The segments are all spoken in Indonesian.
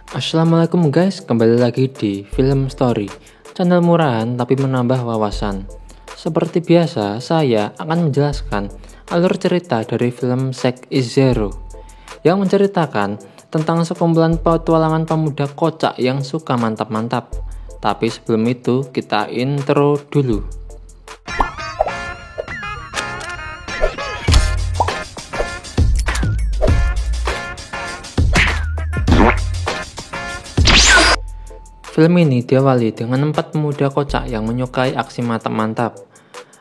Assalamualaikum guys, kembali lagi di Film Story, channel murahan tapi menambah wawasan. Seperti biasa, saya akan menjelaskan alur cerita dari film Zack is Zero yang menceritakan tentang sekumpulan petualangan pemuda kocak yang suka mantap-mantap. Tapi sebelum itu, kita intro dulu. Film ini diawali dengan 4 pemuda kocak yang menyukai aksi mantap-mantap.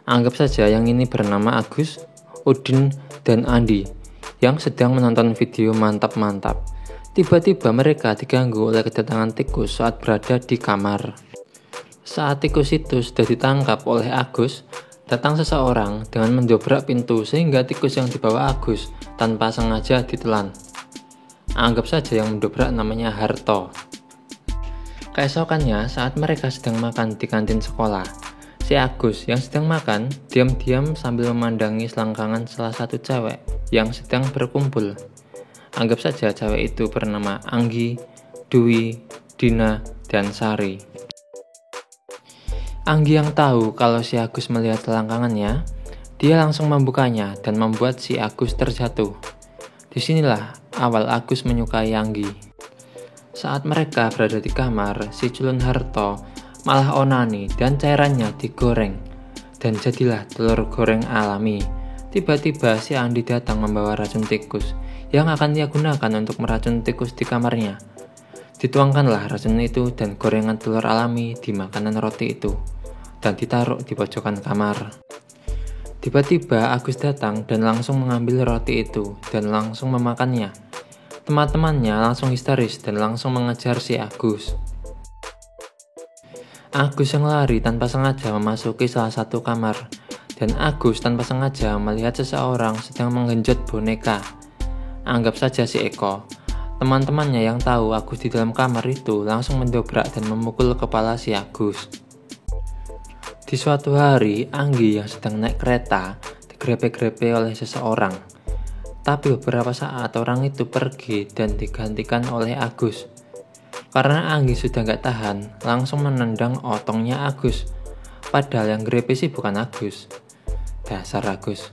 Anggap saja yang ini bernama Agus, Udin, dan Andi yang sedang menonton video mantap-mantap. Tiba-tiba mereka diganggu oleh kedatangan tikus saat berada di kamar. Saat tikus itu sudah ditangkap oleh Agus, datang seseorang dengan mendobrak pintu sehingga tikus yang dibawa Agus tanpa sengaja ditelan. Anggap saja yang mendobrak namanya Harto. Keesokannya, saat mereka sedang makan di kantin sekolah, si Agus yang sedang makan diam-diam sambil memandangi selangkangan salah satu cewek yang sedang berkumpul. Anggap saja cewek itu bernama Anggi, Dwi, Dina, dan Sari. Anggi yang tahu kalau si Agus melihat selangkangannya, dia langsung membukanya dan membuat si Agus terjatuh. Disinilah awal Agus menyukai Anggi. Saat mereka berada di kamar, si culun Harto malah onani dan cairannya digoreng. Dan jadilah telur goreng alami. Tiba-tiba si Andi datang membawa racun tikus yang akan dia gunakan untuk meracun tikus di kamarnya. Dituangkanlah racun itu dan gorengan telur alami di makanan roti itu dan ditaruh di pojokan kamar. Tiba-tiba Agus datang dan langsung mengambil roti itu dan langsung memakannya. Teman-temannya langsung histeris dan langsung mengejar si Agus. Agus yang lari tanpa sengaja memasuki salah satu kamar, dan Agus tanpa sengaja melihat seseorang sedang menggenjot boneka. Anggap saja si Eko. Teman-temannya yang tahu Agus di dalam kamar itu langsung mendobrak dan memukul kepala si Agus. Di suatu hari, Anggi yang sedang naik kereta digrepe-grepe oleh seseorang. Tapi beberapa saat orang itu pergi dan digantikan oleh Agus. Karena Anggi sudah gak tahan, langsung menendang otongnya Agus. Padahal yang grepe sih bukan Agus. Dasar Agus.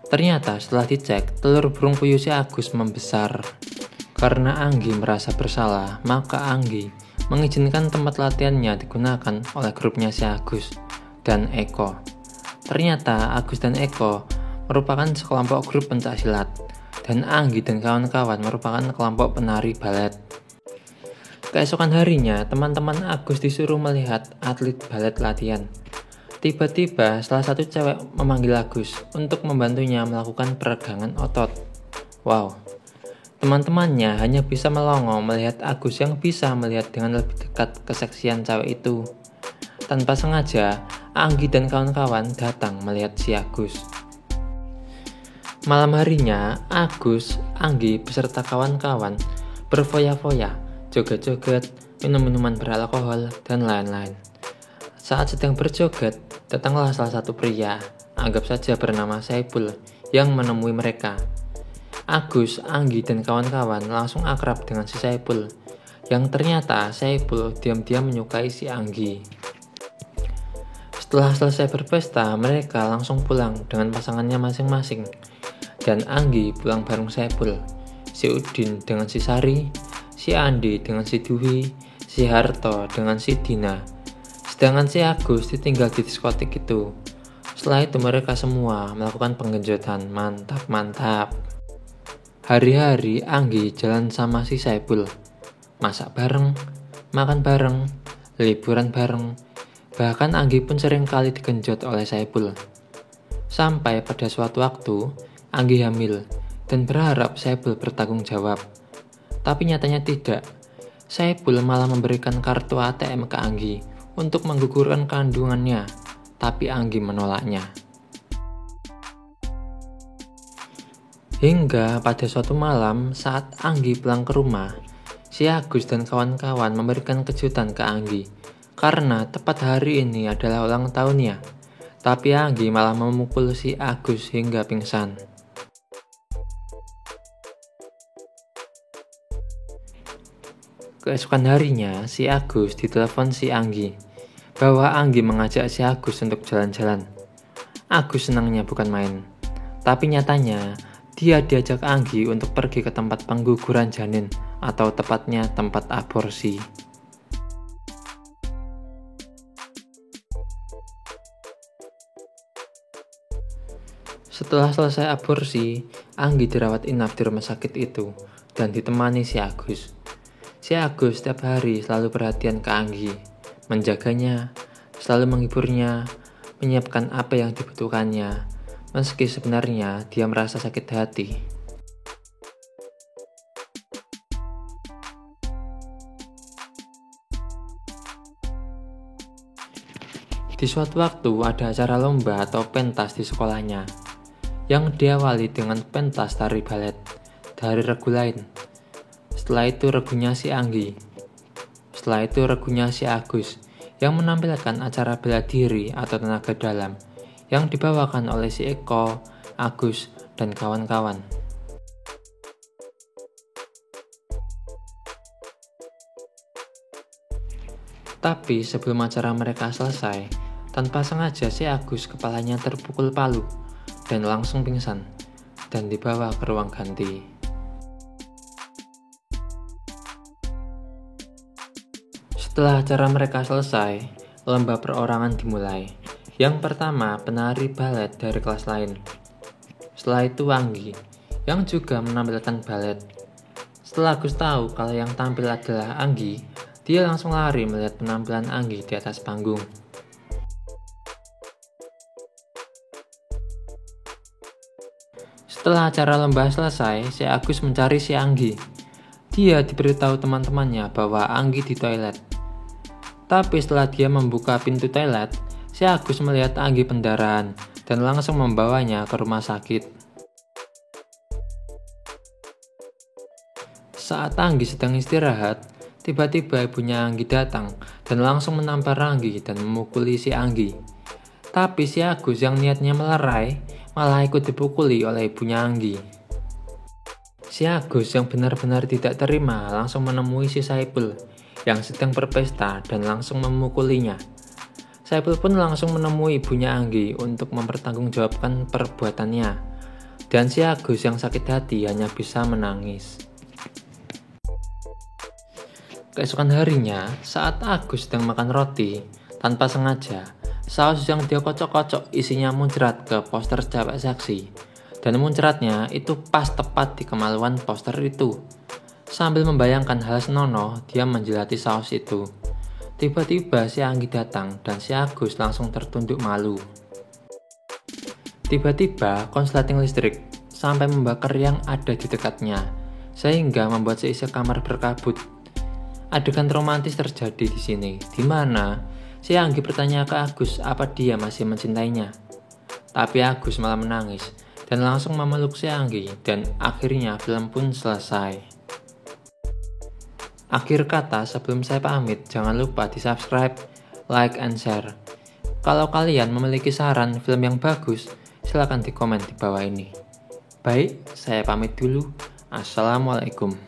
Ternyata setelah dicek, telur burung puyuh si Agus membesar. Karena Anggi merasa bersalah, maka Anggi mengizinkan tempat latihannya digunakan oleh grupnya si Agus dan Eko. Ternyata Agus dan Eko merupakan sekelompok grup pencaksilat, dan Anggi dan kawan-kawan merupakan kelompok penari balet. Keesokan harinya, teman-teman Agus disuruh melihat atlet balet latihan. Tiba-tiba, salah satu cewek memanggil Agus untuk membantunya melakukan peregangan otot. Wow, teman-temannya hanya bisa melongo melihat Agus yang bisa melihat dengan lebih dekat keseksian cewek itu. Tanpa sengaja, Anggi dan kawan-kawan datang melihat si Agus. Malam harinya, Agus, Anggi beserta kawan-kawan berfoya-foya, joget-joget, minum minuman beralkohol, dan lain-lain. Saat sedang berjoget, datanglah salah satu pria, anggap saja bernama Saipul, yang menemui mereka. Agus, Anggi, dan kawan-kawan langsung akrab dengan si Saipul, yang ternyata Saipul diam-diam menyukai si Anggi. Setelah selesai berpesta, mereka langsung pulang dengan pasangannya masing-masing. Dan Anggi pulang bareng Saipul, si Udin dengan si Sari, si Andi dengan si Dwi, si Harto dengan si Dina. Sedangkan si Agus ditinggal di diskotik itu. Setelah itu mereka semua melakukan penggenjotan mantap-mantap. Hari-hari Anggi jalan sama si Saipul, masak bareng, makan bareng, liburan bareng. Bahkan Anggi pun sering kali digenjot oleh Saipul. Sampai pada suatu waktu, Anggi hamil dan berharap Saipul bertanggung jawab. Tapi nyatanya tidak. Saipul malah memberikan kartu ATM ke Anggi untuk menggugurkan kandungannya, tapi Anggi menolaknya. Hingga pada suatu malam saat Anggi pulang ke rumah, si Agus dan kawan-kawan memberikan kejutan ke Anggi karena tepat hari ini adalah ulang tahunnya. Tapi Anggi malah memukul si Agus hingga pingsan. Keesokan harinya, si Agus ditelepon si Anggi, bahwa Anggi mengajak si Agus untuk jalan-jalan. Agus senangnya bukan main, tapi nyatanya dia diajak Anggi untuk pergi ke tempat pengguguran janin, atau tepatnya tempat aborsi. Setelah selesai aborsi, Anggi dirawat inap di rumah sakit itu dan ditemani si Agus. Si Agus setiap hari selalu perhatian ke Anggi, menjaganya, selalu menghiburnya, menyiapkan apa yang dibutuhkannya, meski sebenarnya dia merasa sakit hati. Di suatu waktu ada acara lomba atau pentas di sekolahnya, yang diawali dengan pentas tari balet dari regu lain. Setelah itu regunya si Anggi. Setelah itu regunya si Agus yang menampilkan acara bela diri atau tenaga dalam yang dibawakan oleh si Eko, Agus, dan kawan-kawan. Tapi sebelum acara mereka selesai, tanpa sengaja si Agus kepalanya terpukul palu dan langsung pingsan dan dibawa ke ruang ganti. Setelah acara mereka selesai, lomba perorangan dimulai. Yang pertama, penari balet dari kelas lain. Setelah itu Anggi, yang juga menampilkan balet. Setelah Agus tahu kalau yang tampil adalah Anggi, dia langsung lari melihat penampilan Anggi di atas panggung. Setelah acara lomba selesai, si Agus mencari si Anggi. Dia diberitahu teman-temannya bahwa Anggi di toilet. Tapi setelah dia membuka pintu toilet, si Agus melihat Anggi pendarahan dan langsung membawanya ke rumah sakit. Saat Anggi sedang istirahat, tiba-tiba ibunya Anggi datang dan langsung menampar Anggi dan memukuli si Anggi. Tapi si Agus yang niatnya melerai, malah ikut dipukuli oleh ibunya Anggi. Si Agus yang benar-benar tidak terima langsung menemui si Saipul yang sedang berpesta dan langsung memukulinya. Saipul pun langsung menemui ibunya Anggi untuk mempertanggungjawabkan perbuatannya. Dan si Agus yang sakit hati hanya bisa menangis. Keesokan harinya, saat Agus sedang makan roti, tanpa sengaja, saus yang dia kocok-kocok isinya muncrat ke poster cewek seksi. Dan muncratnya itu pas tepat di kemaluan poster itu. Sambil membayangkan hal senonoh, dia menjilati saus itu. Tiba-tiba si Anggi datang dan si Agus langsung tertunduk malu. Tiba-tiba konsleting listrik sampai membakar yang ada di dekatnya, sehingga membuat seisi kamar berkabut. Adegan romantis terjadi di sini, di mana si Anggi bertanya ke Agus apa dia masih mencintainya. Tapi Agus malah menangis dan langsung memeluk si Anggi dan akhirnya film pun selesai. Akhir kata sebelum saya pamit, jangan lupa di subscribe, like, and share. Kalau kalian memiliki saran film yang bagus, silahkan di komen di bawah ini. Baik, saya pamit dulu. Assalamualaikum.